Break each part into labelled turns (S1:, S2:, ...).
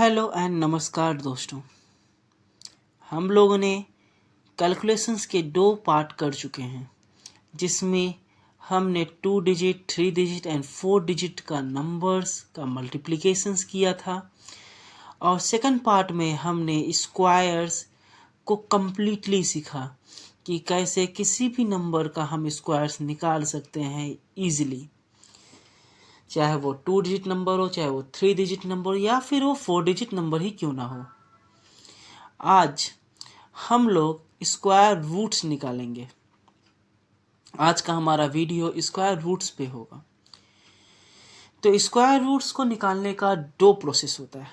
S1: Hello and नमस्कार दोस्तों। हम लोगों ने कैलकुलेशंस के 2 पार्ट कर चुके हैं, जिसमें हमने 2 डिजिट, 3 डिजिट एंड 4 डिजिट का नंबर्स का मल्टीप्लिकेशंस किया था। और सेकंड पार्ट में हमने स्क्वायर्स को कम्प्लीटली सीखा कि कैसे किसी भी नंबर का हम स्क्वायर्स निकाल सकते हैं ईजिली, चाहे वो 2 डिजिट नंबर हो, चाहे वो 3 डिजिट नंबर हो, या फिर वो 4 डिजिट नंबर ही क्यों ना हो। आज हम लोग स्क्वायर रूट्स निकालेंगे। आज का हमारा वीडियो स्क्वायर रूट्स पे होगा। तो स्क्वायर रूट्स को निकालने का 2 प्रोसेस होता है।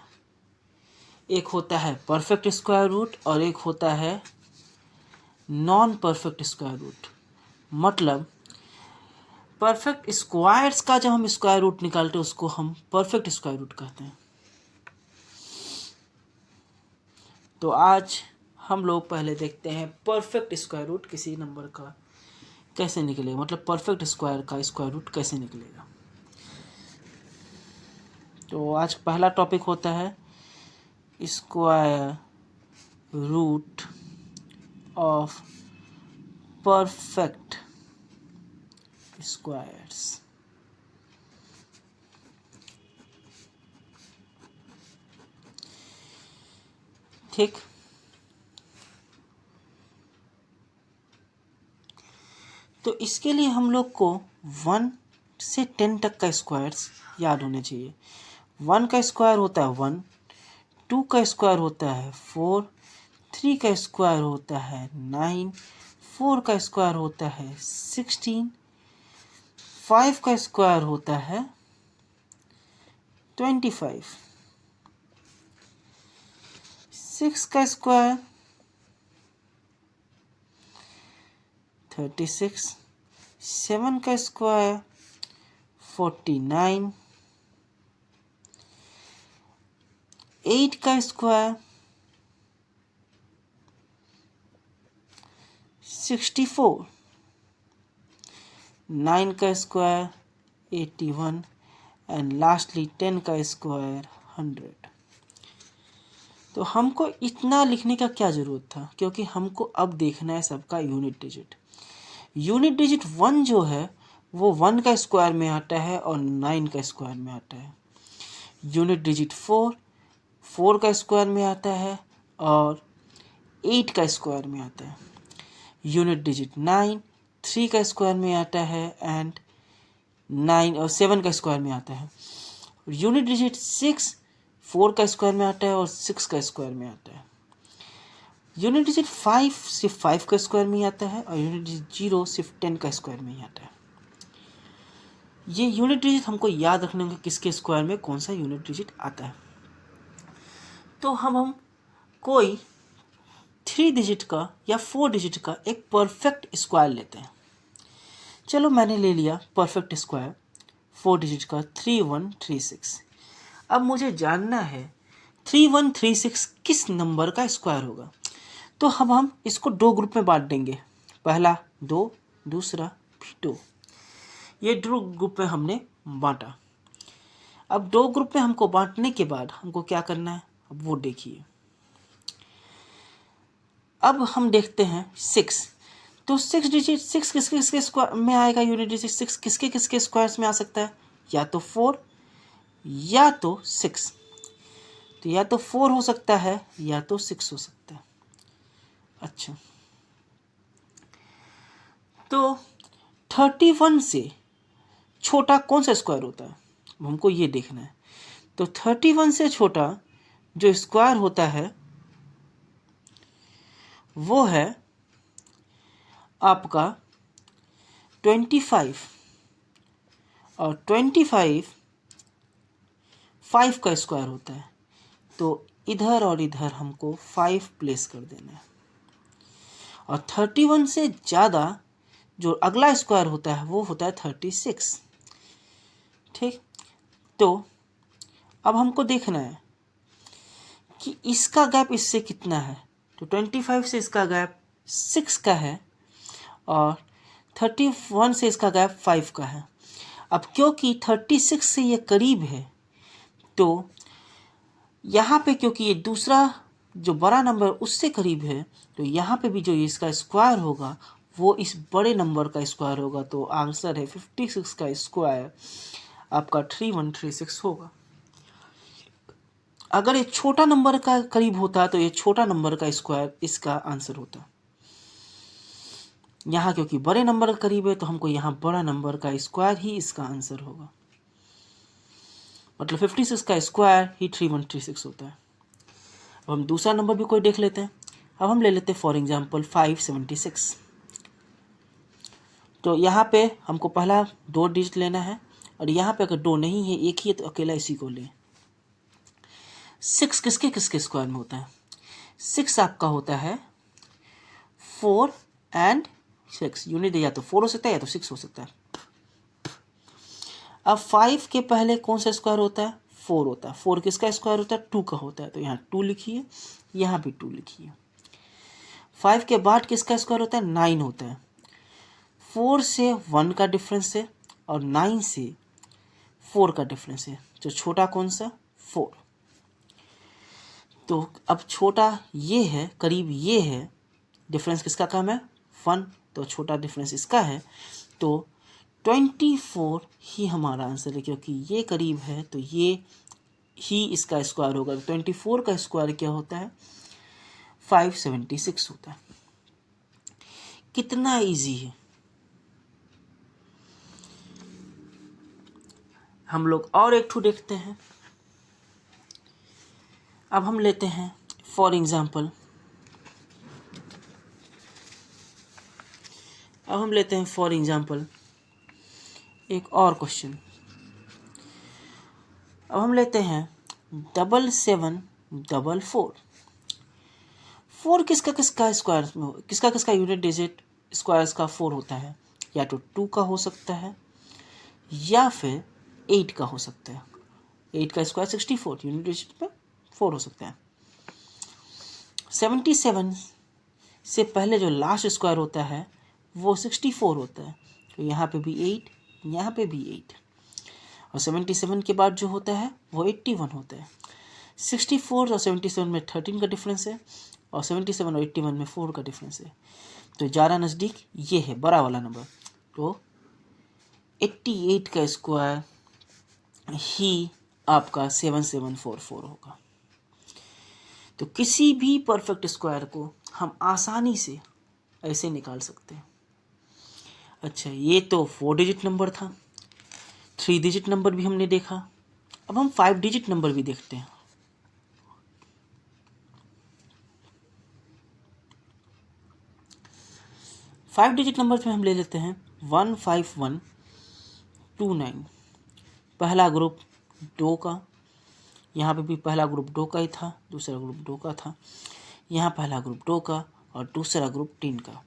S1: एक होता है परफेक्ट स्क्वायर रूट और एक होता है नॉन परफेक्ट स्क्वायर रूट। मतलब परफेक्ट स्क्वायर्स का जब हम स्क्वायर रूट निकालते हैं उसको हम परफेक्ट स्क्वायर रूट कहते हैं। तो आज हम लोग पहले देखते हैं परफेक्ट स्क्वायर रूट किसी नंबर का कैसे निकलेगा, मतलब परफेक्ट स्क्वायर का स्क्वायर रूट कैसे निकलेगा। तो आज पहला टॉपिक होता है square root of perfect squares. ठीक, तो इसके लिए हम लोग को 1 से 10 तक का स्क्वायर्स याद होने चाहिए। 1 का स्क्वायर होता है 1, 2 का स्क्वायर होता है 4, 3 का स्क्वायर होता है 9, 4 का स्क्वायर होता है 16, 5 का स्क्वायर होता है 25, 6 का स्क्वायर 36, 7 का स्क्वायर 49, 8 का स्क्वायर 64, 9 का स्क्वायर 81 एंड लास्टली 10 का स्क्वायर 100। तो हमको इतना लिखने का क्या ज़रूरत था, क्योंकि हमको अब देखना है सबका यूनिट डिजिट। यूनिट डिजिट 1 जो है वो 1 का स्क्वायर में आता है और 9 का स्क्वायर में आता है। यूनिट डिजिट 4 4 का स्क्वायर में आता है और 8 का स्क्वायर में आता है। यूनिट डिजिट 9 3 का स्क्वायर में आता है एंड 9 और 7 का स्क्वायर में आता है। यूनिट डिजिट 6 4 का स्क्वायर में आता है और 6 का स्क्वायर में आता है। यूनिट डिजिट 5 सिर्फ 5 का स्क्वायर में ही आता है और यूनिट डिजिट 0 सिर्फ 10 का स्क्वायर में ही आता है। ये यूनिट डिजिट हमको याद रखने होंगे किसके स्क्वायर में कौन सा यूनिट डिजिट आता है। तो हम कोई 3 डिजिट का या 4 डिजिट का एक परफेक्ट स्क्वायर लेते हैं। चलो मैंने ले लिया परफेक्ट स्क्वायर 4 डिजिट का 3136। अब मुझे जानना है 3136 किस नंबर का स्क्वायर होगा। तो अब हम इसको 2 ग्रुप में बांट देंगे, पहला 2, दूसरा भी 2। ये 2 ग्रुप में हमने बांटा। अब 2 ग्रुप में हमको बांटने के बाद हमको क्या करना है, अब वो देखिए। अब हम देखते हैं 6। तो 6 डिजिट 6 किसके किसके स्क्वायर में आएगा, यूनिट डिजिट 6 किसके किसके स्क्वायर्स में आ सकता है, या तो 4 या तो 6। तो या तो 4 हो सकता है या तो 6 हो सकता है। अच्छा, तो 31 से छोटा कौन सा स्क्वायर होता है हमको ये देखना है। तो 31 से छोटा जो स्क्वायर होता है वो है आपका 25 और 25 5 का स्क्वायर होता है। तो इधर और इधर हमको 5 प्लेस कर देना है। और 31 से ज़्यादा जो अगला स्क्वायर होता है वो होता है 36। ठीक, तो अब हमको देखना है कि इसका गैप इससे कितना है। तो 25 से इसका गैप 6 का है और 31 से इसका गैप 5 का है। अब क्योंकि 36 से ये करीब है तो यहाँ पे क्योंकि ये दूसरा जो बड़ा नंबर उससे करीब है, तो यहाँ पे भी जो इसका स्क्वायर होगा वो इस बड़े नंबर का स्क्वायर होगा। तो आंसर है 56 का स्क्वायर आपका 3136 होगा। अगर ये छोटा नंबर का करीब होता तो ये छोटा नंबर का स्क्वायर इसका आंसर होता। यहाँ क्योंकि बड़े नंबर का करीब है तो हमको यहाँ बड़ा नंबर का स्क्वायर ही इसका आंसर होगा। मतलब 56 का स्क्वायर ही 3136 होता है। अब हम दूसरा नंबर भी कोई देख लेते हैं। अब हम ले लेते हैं फॉर एग्जांपल 576। तो यहाँ पे हमको पहला 2 डिजिट लेना है, और यहाँ पे अगर 2 नहीं है, एक ही है, तो अकेला इसी को लें। 6 किसके किसके स्क्वायर में होता है? 6 आपका होता है 4 एंड 6। यूनिट या तो 4 हो सकता है या तो 6 हो सकता है। अब 5 के पहले कौन सा स्क्वायर होता है? 4 होता है। 4 किसका स्क्वायर होता है? 2 का होता है। तो यहाँ 2 लिखिए, यहाँ भी 2 लिखिए। 5 के बाद किसका स्क्वायर होता है? 9 होता है। 4 से 1 का डिफरेंस है और 9 से 4 का डिफरेंस है। तो छोटा कौन सा? 4। तो अब छोटा ये है, करीब ये है, डिफरेंस किसका कम है? 1। तो छोटा डिफरेंस इसका है। तो 24 ही हमारा आंसर है, क्योंकि ये करीब है तो ये ही इसका स्क्वायर होगा। 24 का स्क्वायर क्या होता है? 576 होता है। कितना इजी है। हम लोग और एक ठू देखते हैं। अब हम लेते हैं फॉर एग्जाम्पल, एक और क्वेश्चन। अब हम लेते हैं 7744। 4 किसका किसका स्क्वायर में, किसका किसका यूनिट डिजिट स्क्वायर्स का 4 होता है? या तो 2 का हो सकता है या फिर 8 का हो सकता है। 8 का स्क्वायर 64, यूनिट डिजिट में 4 हो सकता है। 77 से पहले जो लास्ट स्क्वायर होता है वो 64 होता है। तो यहाँ पे भी 8, यहाँ पे भी 8, और 77 के बाद जो होता है वो 81 होता है। 64 और 77 में 13 का डिफरेंस है, और 77 और 81 में 4 का डिफरेंस है। तो ज़्यादा नज़दीक ये है बड़ा वाला नंबर। तो 88 का स्क्वायर ही आपका 7744 होगा। तो किसी भी परफेक्ट स्क्वायर को हम आसानी से ऐसे निकाल सकते हैं। अच्छा, ये तो 4 डिजिट नंबर था। 3 डिजिट नंबर भी हमने देखा। अब हम 5 डिजिट नंबर भी देखते हैं। फाइव डिजिट नंबर में हम ले लेते हैं 15129। पहला ग्रुप 2 का, यहाँ पे भी पहला ग्रुप 2 का ही था, दूसरा ग्रुप 2 का था। यहाँ पहला ग्रुप 2 का और दूसरा ग्रुप 3 का।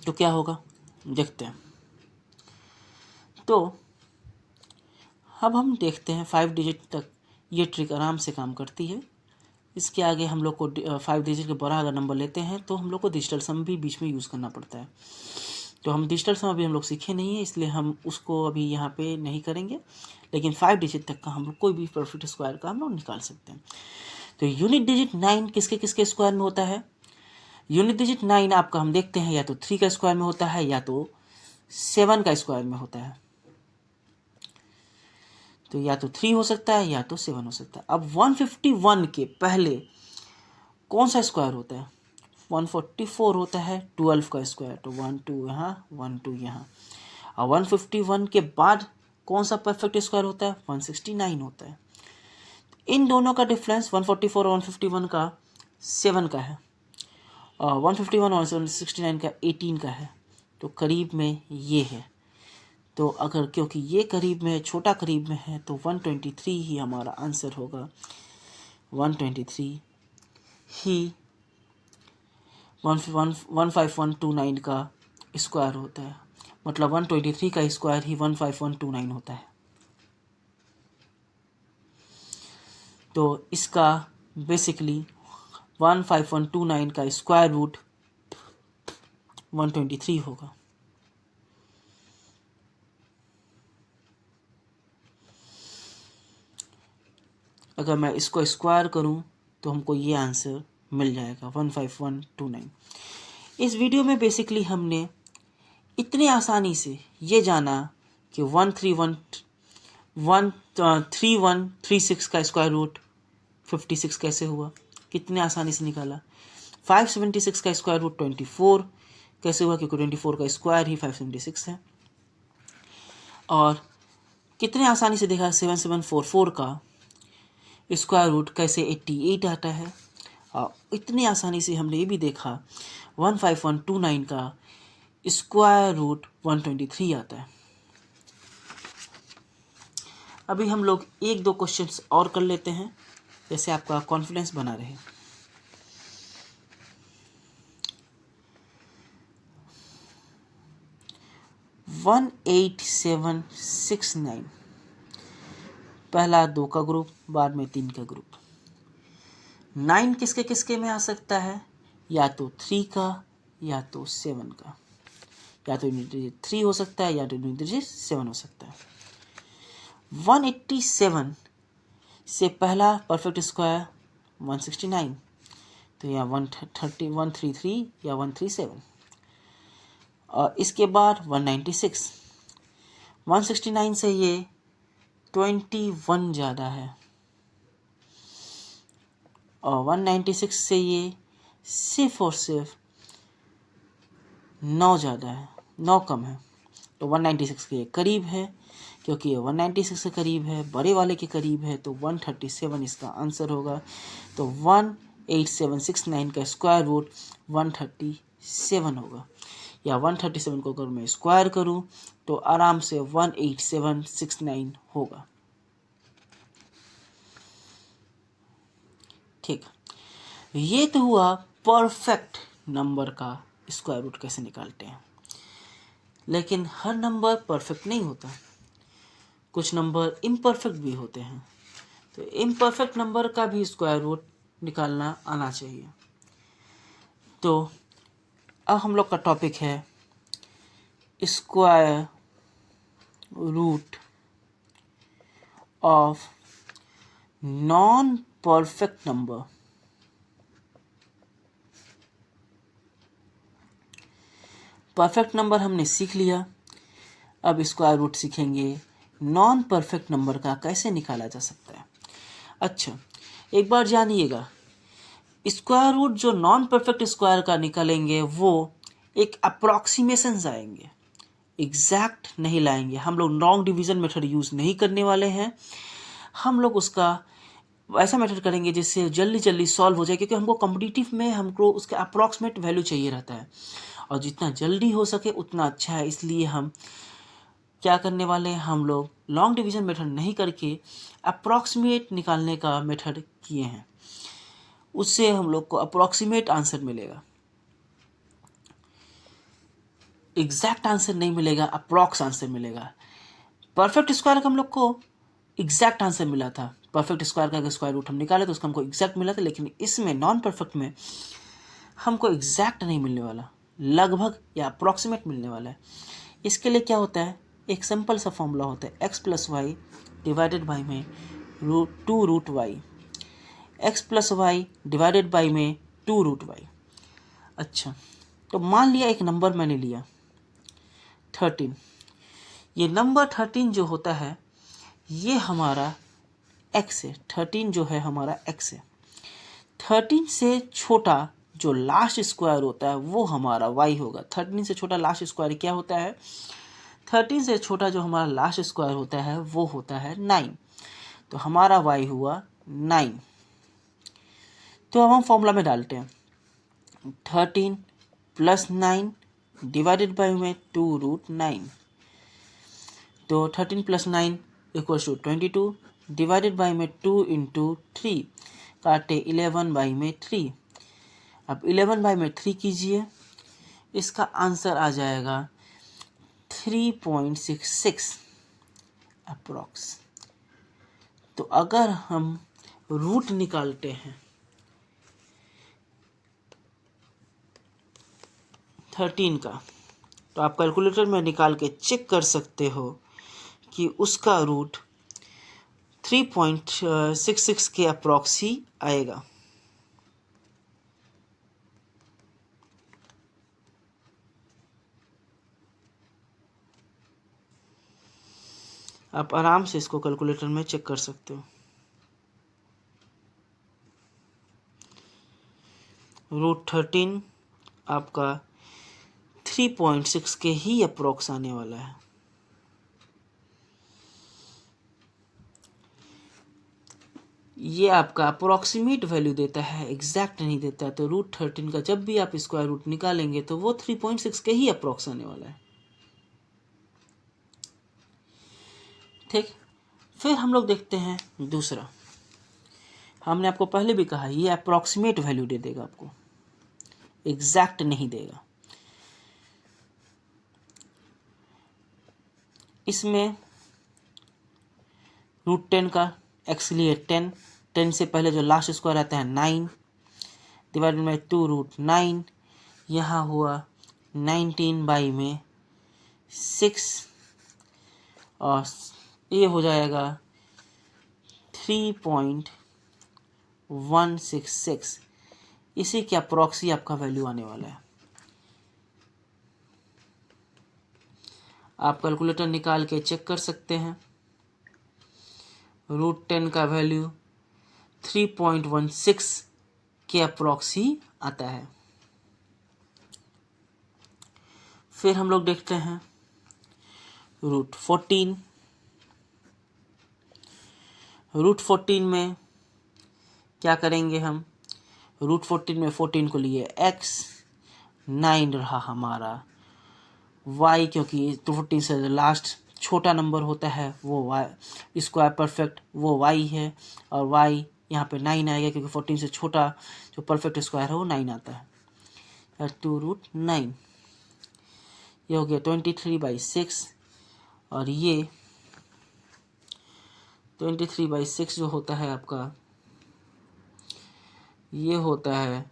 S1: तो क्या होगा देखते हैं। तो अब हम देखते हैं 5 डिजिट तक ये ट्रिक आराम से काम करती है। इसके आगे हम लोग को 5 डिजिट के बड़ा अगर नंबर लेते हैं तो हम लोग को डिजिटल सम भी बीच में यूज़ करना पड़ता है। तो हम डिजिटल सम अभी हम लोग सीखे नहीं है, इसलिए हम उसको अभी यहाँ पे नहीं करेंगे। लेकिन 5 डिजिट तक का हम लोग कोई भी परफेक्ट स्क्वायर का हम लोग निकाल सकते हैं। तो यूनिट डिजिट 9 किसके किसके स्क्वायर में होता है? यूनिट डिजिट 9 आपका हम देखते हैं या तो 3 का स्क्वायर में होता है या तो 7 का स्क्वायर में होता है। तो या तो 3 हो सकता है या तो 7 हो सकता है। अब 151 के पहले कौन सा स्क्वायर होता है? 144 होता है 12 का स्क्वायर। तो 1 2 यहाँ, 1 2 यहाँ। और 151 के बाद कौन सा परफेक्ट स्क्वायर होता है? 169 होता है। इन दोनों का डिफरेंस 144 और 151 का 7 का है, और 151 और 169 का 18 का है। तो करीब में ये है। तो अगर क्योंकि ये करीब में, छोटा करीब में है, तो 123 ही हमारा आंसर होगा। 123 ही 15129 का स्क्वायर होता है। मतलब 123 का स्क्वायर ही 15129 होता है। तो इसका बेसिकली 15129 का स्क्वायर रूट 123 होगा। अगर मैं इसको स्क्वायर करूं तो हमको ये आंसर मिल जाएगा 15129। इस वीडियो में बेसिकली हमने इतनी आसानी से ये जाना कि 3136 का स्क्वायर रूट 56 कैसे हुआ, कितने आसानी से निकाला। 576 का स्क्वायर रूट 24 कैसे हुआ, क्योंकि 24 का स्क्वायर ही 576 है। और कितने आसानी से देखा 7744 का स्क्वायर रूट कैसे 88 आता है। और इतनी आसानी से हमने ये भी देखा 15129 का स्क्वायर रूट 123 आता है। अभी हम लोग एक दो क्वेश्चंस और कर लेते हैं, जैसे आपका कॉन्फिडेंस बना रहे। वन 8769, पहला 2 का ग्रुप, बाद में 3 का ग्रुप। 9 किसके किसके में आ सकता है, या तो 3 का या तो 7 का, या तो यूनिट 3 हो सकता है या तो यूनिट 7 हो सकता है। 187 से पहला परफेक्ट स्क्वायर 169, तो यहाँ 133 या 137। और इसके बाद 196, 169 से ये 21 ज़्यादा है, और 196 से ये सिर्फ और सिर्फ 9 ज़्यादा है, 9 कम है। तो 196 के करीब है, क्योंकि ये 196 के करीब है, बड़े वाले के करीब है, तो 137 इसका आंसर होगा। तो 18769 का स्क्वायर रूट 137 होगा, या 137 को अगर मैं स्क्वायर करूं तो आराम से 18769 होगा। ठीक, ये तो हुआ परफेक्ट नंबर का स्क्वायर रूट कैसे निकालते हैं। लेकिन हर नंबर परफेक्ट नहीं होता, कुछ नंबर इम्परफेक्ट भी होते हैं। तो इम्परफेक्ट नंबर का भी स्क्वायर रूट निकालना आना चाहिए। तो अब हम लोग का टॉपिक है square root of non perfect number. Perfect number हमने सीख लिया, अब स्क्वायर रूट सीखेंगे नॉन परफेक्ट नंबर का कैसे निकाला जा सकता है। अच्छा, एक बार जानिएगा, स्क्वायर रूट जो नॉन परफेक्ट स्क्वायर का निकालेंगे वो एक अप्रॉक्सीमेशन आएंगे, एग्जैक्ट नहीं लाएंगे। हम लोग लॉन्ग डिवीजन मेथड यूज़ नहीं करने वाले हैं, हम लोग उसका ऐसा मेथड करेंगे जिससे जल्दी जल्दी सॉल्व हो जाए, क्योंकि हमको कॉम्पिटिटिव में हमको उसका अप्रॉक्सीमेट वैल्यू चाहिए रहता है, और जितना जल्दी हो सके उतना अच्छा है। इसलिए हम क्या करने वाले हैं, हम लोग लॉन्ग डिवीजन मेथड नहीं करके अप्रॉक्सीमेट निकालने का मेथड किए हैं, उससे हम लोग को अप्रॉक्सीमेट आंसर मिलेगा। एग्जैक्ट आंसर नहीं मिलेगा, अप्रॉक्स आंसर मिलेगा। परफेक्ट स्क्वायर का हम लोग को एग्जैक्ट आंसर मिला था, परफेक्ट स्क्वायर का स्क्वायर रूट हम निकाले तो उसका हमको एग्जैक्ट मिला था। लेकिन इसमें नॉन परफेक्ट में हमको एग्जैक्ट नहीं मिलने वाला, लगभग या अप्रॉक्सीमेट मिलने वाला है। इसके लिए क्या होता है, एक सिंपल सा फॉर्मूला होता है, x plus y divided by में two root y, x plus y divided by में टू रूट वाई। अच्छा, तो मान लिया एक नंबर मैंने लिया 13, ये नंबर 13 जो होता है ये हमारा x है, 13 जो है हमारा x है। 13 से छोटा जो लास्ट स्क्वायर होता है वो हमारा y होगा। 13 से छोटा लास्ट स्क्वायर क्या होता है, 13 से छोटा जो हमारा लास्ट स्क्वायर होता है वो होता है 9, तो हमारा y हुआ 9। तो अब हम फॉर्मूला में डालते हैं 13 प्लस 9 डिवाइडेड बाई में 2 रूट 9, तो 13 plus 9 equals to 22 divided by में 2 इंटू 3, काटे 11 बाई में 3। अब 11 बाई में 3 कीजिए, इसका आंसर आ जाएगा 3.66 अप्रॉक्स। तो अगर हम रूट निकालते हैं 13 का, तो आप कैलकुलेटर में निकाल के चेक कर सकते हो कि उसका रूट 3.66 के अप्रॉक्स ही आएगा। आप आराम से इसको कैलकुलेटर में चेक कर सकते हो। √13 आपका 3.6 के ही अप्रॉक्स आने वाला है। ये आपका अप्रोक्सीमेट वैल्यू देता है, एग्जैक्ट नहीं देता है। तो √13 का जब भी आप स्क्वायर रूट निकालेंगे तो वो 3.6 के ही अप्रॉक्स आने वाला है। ठीक, फिर हम लोग देखते हैं दूसरा। हमने आपको पहले भी कहा ये अप्रोक्सीमेट वैल्यू दे देगा, आपको एग्जैक्ट नहीं देगा। इसमें √10 का एक्चुअली 10 से पहले जो लास्ट स्क्वायर आता है 9 डिवाइडेड बाई 2√9, यहाँ हुआ 19 बाई में 6 और ये हो जाएगा 3.166। इसी के अप्रॉक्सी आपका वैल्यू आने वाला है। आप कैलकुलेटर निकाल के चेक कर सकते हैं। √10 का वैल्यू 3.16 के अप्रॉक्सी आता है। फिर हम लोग देखते हैं √14। √14 में क्या करेंगे हम? √14 में 14 को लिए x, 9 रहा हमारा y, क्योंकि 14 से लास्ट छोटा नंबर होता है वो y स्क्वायर परफेक्ट वो y है, और y यहाँ पे 9 आएगा क्योंकि 14 से छोटा जो परफेक्ट स्क्वायर है वो 9 आता है। 2√9 ये हो गया 23/6, और ये 23/6 जो होता है आपका, ये होता है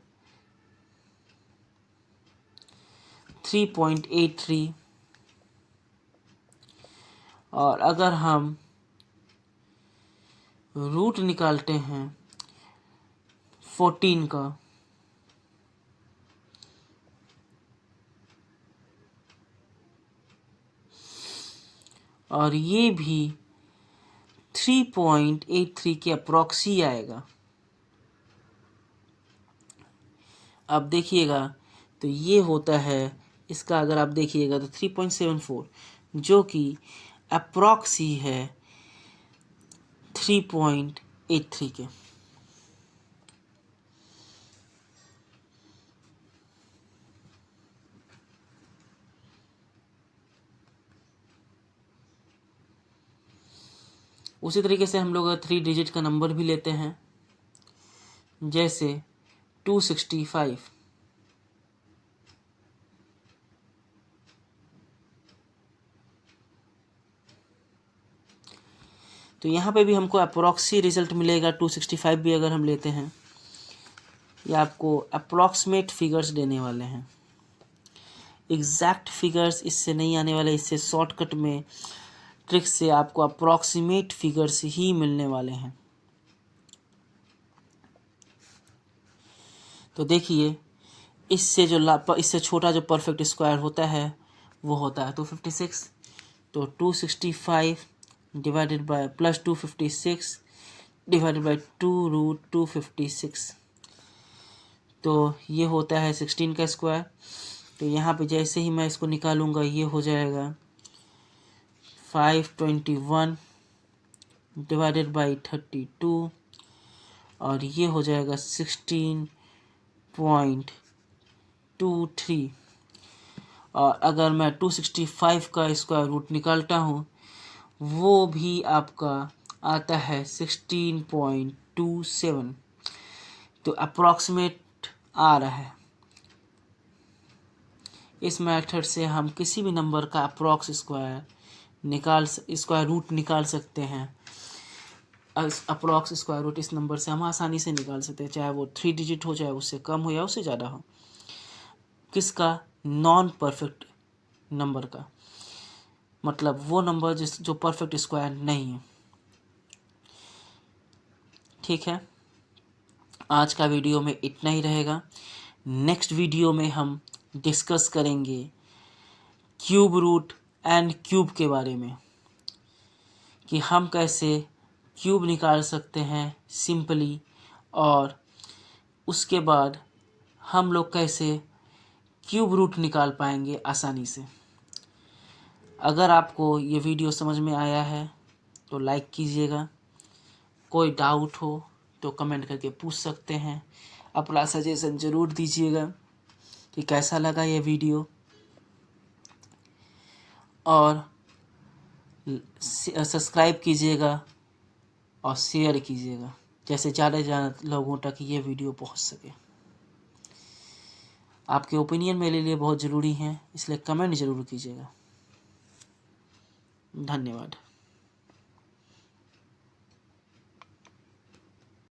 S1: 3.83। और अगर हम रूट निकालते हैं 14 का, और ये भी 3.83 के अप्रॉक्सी आएगा। अब देखिएगा तो ये होता है, इसका अगर आप देखिएगा तो 3.74, जो कि अप्रॉक्सी है 3.83 के। उसी तरीके से हम लोग 3 डिजिट का नंबर भी लेते हैं, जैसे 265। तो यहाँ पे भी हमको अप्रॉक्सी रिजल्ट मिलेगा। 265 भी अगर हम लेते हैं, ये आपको अप्रॉक्सीमेट फिगर्स देने वाले हैं, एग्जैक्ट फिगर्स इससे नहीं आने वाले। इससे शॉर्टकट में ट्रिक से आपको अप्रॉक्सीमेट फिगर्स ही मिलने वाले हैं। तो देखिए, इससे इससे छोटा जो परफेक्ट स्क्वायर होता है वो होता है 256। तो 265 divided by plus 256 divided by 2√256, तो ये होता है 16 का स्क्वायर। तो यहाँ पे जैसे ही मैं इसको निकालूंगा ये हो जाएगा 521 डिवाइडेड बाई 32, और ये हो जाएगा 16.23। और अगर मैं 265 का स्क्वायर रूट निकालता हूँ वो भी आपका आता है 16.27। तो अप्रॉक्सीमेट आ रहा है। इस मेथड से हम किसी भी नंबर का अप्रॉक्स स्क्वायर रूट निकाल सकते हैं। अप्रॉक्स स्क्वायर रूट इस नंबर से हम आसानी से निकाल सकते हैं, चाहे वो 3 डिजिट हो, चाहे उससे कम हो या उससे ज़्यादा हो। किसका? नॉन परफेक्ट नंबर का, मतलब वो नंबर जो परफेक्ट स्क्वायर नहीं है। ठीक है, आज का वीडियो में इतना ही रहेगा। नेक्स्ट वीडियो में हम डिस्कस करेंगे क्यूब रूट एंड क्यूब के बारे में, कि हम कैसे क्यूब निकाल सकते हैं सिंपली, और उसके बाद हम लोग कैसे क्यूब रूट निकाल पाएंगे आसानी से। अगर आपको ये वीडियो समझ में आया है तो लाइक कीजिएगा, कोई डाउट हो तो कमेंट करके पूछ सकते हैं, अपना सजेशन ज़रूर दीजिएगा कि कैसा लगा ये वीडियो, और सब्सक्राइब कीजिएगा और शेयर कीजिएगा, जैसे ज़्यादा से ज़्यादा लोगों तक ये वीडियो पहुंच सके। आपके ओपिनियन मेरे लिए बहुत ज़रूरी हैं, इसलिए कमेंट ज़रूर कीजिएगा। धन्यवाद।